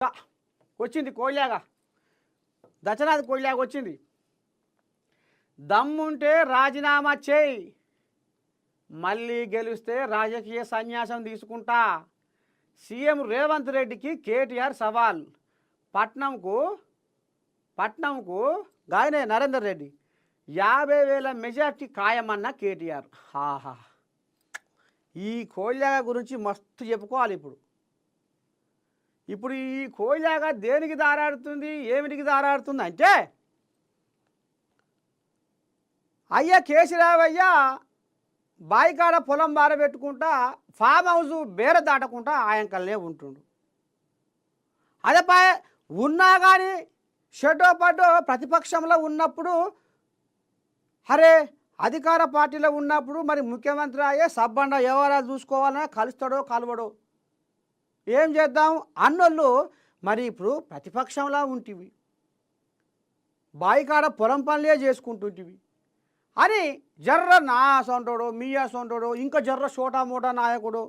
వచ్చింది కోయిలాగా, దశనాథ్ కోయిలాగా వచ్చింది. దమ్ముంటే రాజీనామా చేయి, మళ్ళీ గెలిస్తే రాజకీయ సన్యాసం తీసుకుంటా. సీఎం రేవంత్ రెడ్డికి కేటీఆర్ సవాల్. పట్నంకు గాయనే నరేందర్ రెడ్డి 50,000 మెజార్టీ ఖాయమన్న కేటీఆర్. హాహా, ఈ కోయిలాగా గురించి మస్తు చెప్పుకోవాలి. ఇప్పుడు ఈ కోయిలాగా దేనికి దారాడుతుంది, ఏమిటికి దారాడుతుంది అంటే, అయ్యా కేసీరావయ్య బాయికాడ పొలం బారబెట్టుకుంటా ఫామ్ హౌస్ బేర దాటకుండా ఆయంకల్నే ఉంటుండు. అదే ఉన్నా కానీ షెడ్డో పడ్డో ప్రతిపక్షంలో ఉన్నప్పుడు, అరే అధికార పార్టీలో ఉన్నప్పుడు మరి ముఖ్యమంత్రి అయ్యే సబ్బండ వ్యవహారాలు చూసుకోవాలన్నా కలుస్తాడో కలవడో ఏం చేద్దాం అన్నోళ్ళు మరి ఇప్పుడు ప్రతిపక్షంలా ఉంటివి, బాయికాడ పొలం పనులే చేసుకుంటుంటివి అని జర్ర నా సొంటోడు మీయా సొంటోడు ఇంకా జర్ర చోటా మోటా నాయకుడు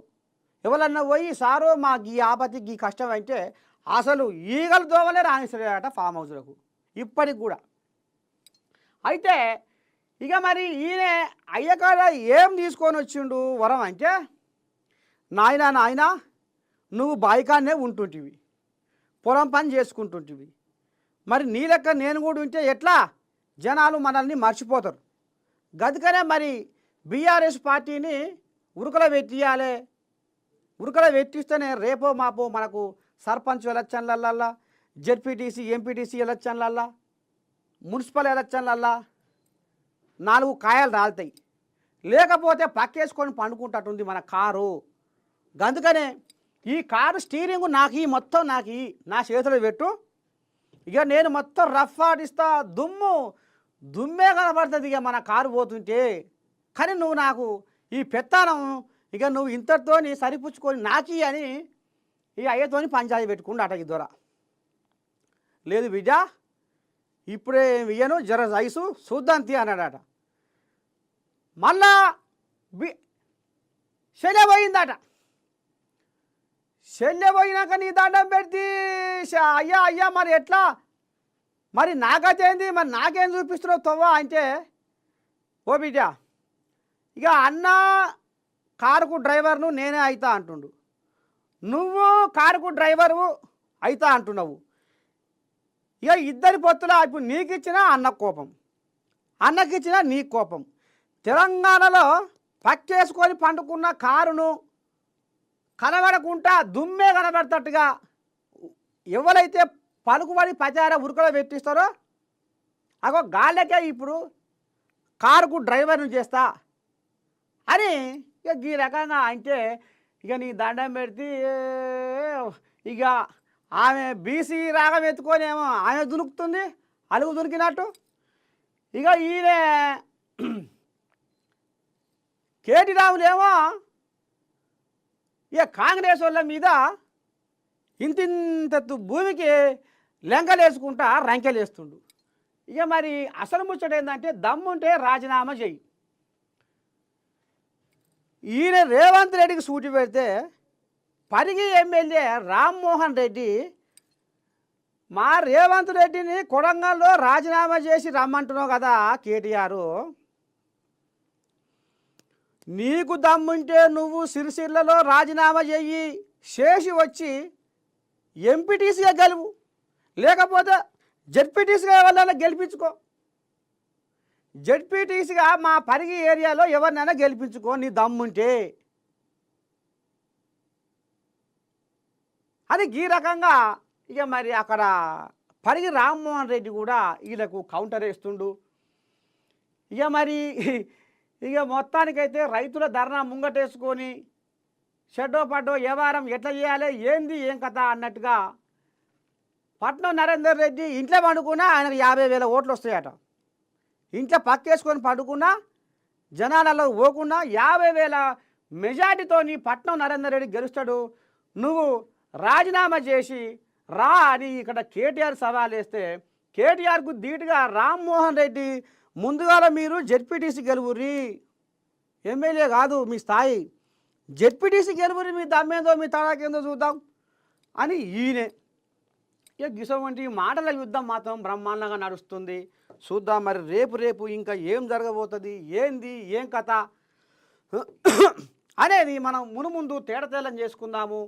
ఎవరన్నా పోయి సారో మా గీ ఆపత్తి గీ కష్టం అంటే అసలు ఈగలు దోవలే రాణిస్తాడట ఫామ్ హౌస్లకు ఇప్పటికి కూడా. అయితే ఇక మరి ఈయన అయ్యకాడ ఏం తీసుకొని వచ్చిండు వరం అంటే, నాయనా నువ్వు బాయికాన్నే ఉంటుంటివి, పొలం పని చేసుకుంటుంటివి, మరి నీ లెక్క నేను కూడా ఉంటే ఎట్లా జనాలు మనల్ని మర్చిపోతారు. గదుకనే మరి బీఆర్ఎస్ పార్టీని ఉరుకల పెట్టియాలి. ఉరుకల పెట్టిస్తేనే రేపో మాపో మనకు సర్పంచ్ ఎలక్షన్లల్లా, జెడ్పీటీసీ ఎంపీటీసీ ఎలక్షన్లల్లా, మున్సిపల్ ఎలక్షన్లల్లా 4 కాయలు రాలుతాయి. లేకపోతే పక్కేసుకొని పండుకుంటట్టుంది మన కారు. గందుకనే ఈ కారు స్టీరింగ్ నాకు మొత్తం నాకు నా చేతిలో పెట్టు, ఇక నేను మొత్తం రఫ్ ఆడిస్తా, దుమ్మే కనబడుతుంది ఇక మన కారు పోతుంటే. కానీ నువ్వు నాకు ఈ పెత్తానం ఇక నువ్వు ఇంతటితోని సరిపుచ్చుకొని నాకి అని ఈ అయ్యతోని పంచాయతీ పెట్టుకుంటూ అట. దొర లేదు బిడ్డ ఇప్పుడే ఇయ్యను, జర రైసు చూద్దాం తీ అన్నాడట. మళ్ళా శల్య పోయిందట. శల్య పోయినాక నీ దండం పెడితే అయ్యా మరి ఎట్లా, మరి నాకైతేంది, మరి నాకేం చూపిస్తున్నావు తవ్వా అంటే, ఓ బిడ్డ ఇక అన్న కారుకు డ్రైవర్ను నేనే అవుతా అంటుండు, నువ్వు కారుకు డ్రైవరు అవుతా అంటున్నావు. ఇక ఇద్దరి పొత్తులా ఇప్పుడు నీకు ఇచ్చినా అన్న కోపం, అన్నకిచ్చినా నీ కోపం. తెలంగాణలో పక్కేసుకొని పండుకున్న కారును కనబడకుండా దుమ్మే కనబడతట్టుగా ఎవరైతే పలుకుబడి ప్రచార ఉరుకలో పెట్టిస్తారో అగో గాళ్ళకే ఇప్పుడు కారుకు డ్రైవర్ను చేస్తా అని ఇక ఈ రకంగా అంటే, ఇక నీ దండం పెడితే ఇక ఆమె బీసీ రాగం ఎత్తుకొనేమో ఆమె దునుకుతుంది, అలుగు దునికినట్టు. ఇక ఈయన కేటీ రాములేమో ఇక కాంగ్రెస్ వాళ్ళ మీద ఇంతింత భూమికి లెంకలేసుకుంటా రంకెలేస్తుండు. ఇక మరి అసలు ముచ్చట ఏంటంటే, దమ్ముంటే రాజీనామా చెయ్యి. ఈయన రేవంత్ రెడ్డికి సూటి పెడితే పరిగి ఎమ్మెల్యే రామ్మోహన్ రెడ్డి మా రేవంత్ రెడ్డిని కొడంగల్లో రాజీనామా చేసి రమ్మంటున్నావు కదా కేటీఆర్, నీకు దమ్ముంటే నువ్వు సిరిసిల్లలో రాజీనామా చెయ్యి, చేసి వచ్చి ఎంపీటీసీగా గెలువు, లేకపోతే జెడ్పీటీసీగా ఎవరినైనా గెలిపించుకో, జెడ్పీటీసీగా మా పరిగి ఏరియాలో ఎవరినైనా గెలిపించుకో నీ దమ్ముంటే అని ఈ రకంగా. ఇక మరి అక్కడ పరిగి రామ్మోహన్ రెడ్డి కూడా వీళ్ళకు కౌంటర్ వేస్తుండు. ఇక మరి ఇక మొత్తానికైతే రైతుల ధర్నా ముంగటేసుకొని షెడ్డో పడ్డో వ్యవహారం ఎట్లా చేయాలి ఏంది ఏం కథ అన్నట్టుగా పట్నం నరేందర్ రెడ్డి ఇంట్లో పండుకున్నా ఆయనకు 50,000 ఓట్లు వస్తాయట. ఇంట్లో పక్కేసుకొని పండుకున్నా జనాలలో పోకుండా 50,000 మెజార్టీతోని పట్నం నరేందర్ రెడ్డి గెలుస్తాడు, నువ్వు రాజీనామా చేసి రా అని ఇక్కడ కేటీఆర్ సవాల్ వేస్తే, కేటీఆర్కు ధీటుగా రామ్మోహన్ రెడ్డి ముందుగాల మీరు జెడ్పీటీసీ గెలువురి, ఎమ్మెల్యే కాదు మీ స్థాయి, జెడ్పీటీసీ గెలువురి, మీ దమ్మేందో మీ తడాకేందో చూద్దాం అని ఈయనే ఇక గిసవంటి మాటల యుద్ధం మాత్రం బ్రహ్మాండంగా నడుస్తుంది. చూద్దాం మరి రేపు ఇంకా ఏం జరగబోతుంది, ఏంది ఏం కథ అనేది మనం మునుముందు తేటతెల్లం చేసుకుందాము.